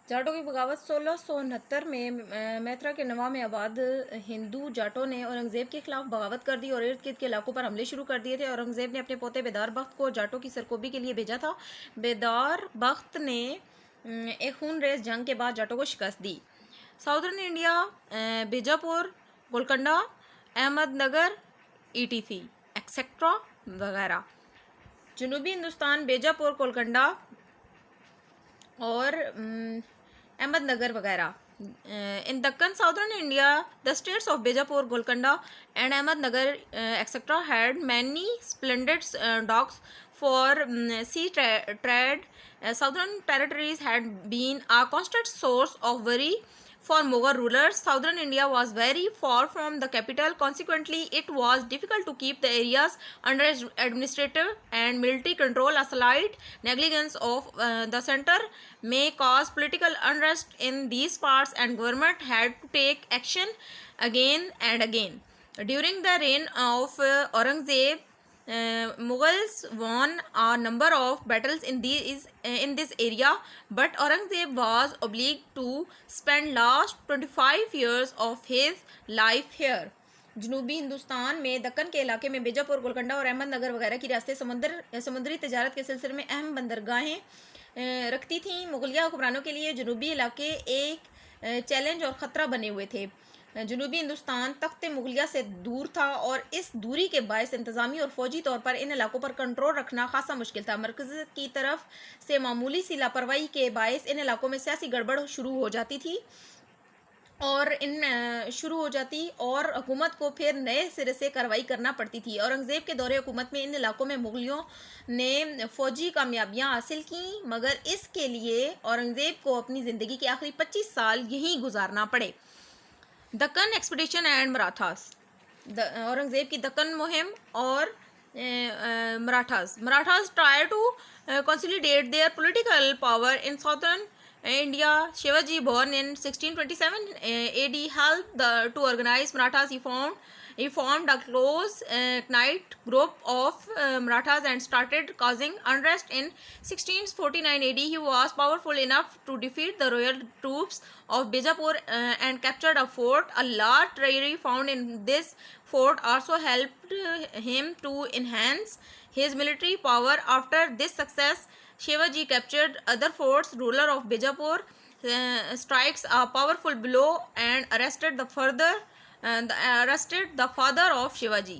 जाटों की बगावत 1669 में मैत्रा के नवा में आबाद हिंदू जाटों ने औरंगजेब के खिलाफ बगावत कर दी और इर्द गिर्द के इलाकों पर हमले शुरू कर दिए थे। औरंगजेब ने अपने पोते बेदार बख्त को जाटों की सरकोबी के लिए भेजा था। बेदार बख्त ने एक खून रेज जंग के बाद जाटों को शिकस्त दी। Southern India, Bijapur, Golconda, Ahmednagar, etc etcetera वगैरह। जनूबी हिंदुस्तान, बीजापुर, गोलकंडा और अहमदनगर वगैरह। In Deccan, southern India, the states of Bijapur, Golconda, and Ahmednagar, etc., had many splendid docks for sea trade. Southern territories had been a constant source of worry for Mughal rulers. Southern India was very far from the capital. Consequently, it was difficult to keep the areas under administrative and military control. A slight negligence of the center may cause political unrest in these parts, and government had to take action again and again. During the reign of Aurangzeb, Mughals won a number of battles in this area, but Aurangzeb was obliged to spend last 25 years of his life here. जनूबी हिंदुस्तान में दक्कन के इलाके में बीजापुर, गोलकंडा और अहमदनगर वगैरह की रियासतें समुद्री तजारत के सिलसिले में अहम बंदरगाहें रखती थीं। मुगलिया हुक्मरानों के लिए जनूबी इलाके एक चैलेंज और ख़तरा बने हुए थे। जनूबी हिंदुस्तान तख्त मुगलिया से दूर था और इस दूरी के बायस इंतज़ामी और फ़ौजी तौर पर इन इलाकों पर कंट्रोल रखना खासा मुश्किल था। मरकज़ की तरफ से मामूली सी लापरवाही के बायस इन इलाकों में सियासी गड़बड़ शुरू हो जाती और हुकूमत को फिर नए सिरे से कार्रवाई करना पड़ती थी। औरंगज़ेब के दौरे हुकूमत में इन इलाकों में मुगलियों ने फ़ौजी कामयाबियाँ हासिल की, मगर इसके लिए औरंगज़ेब को अपनी ज़िंदगी के आखिरी 25 साल यहीं गुजारना पड़े। दक्कन एक्सपीडिशन एंड मराठास, औरंगज़ेब की दक्कन मुहिम और Marathas try to consolidate their political power in southern India. Shivaji, born in 1627 AD, helped to organize Marathas. He formed a close knit group of Marathas and started causing unrest. In 1649 AD, he was powerful enough to defeat the royal troops of Bijapur and captured a fort. A large treasury found in this fort also helped him to enhance his military power. After this success, Shivaji captured other forts. Ruler of Bijapur strikes a powerful blow and arrested the father of Shivaji.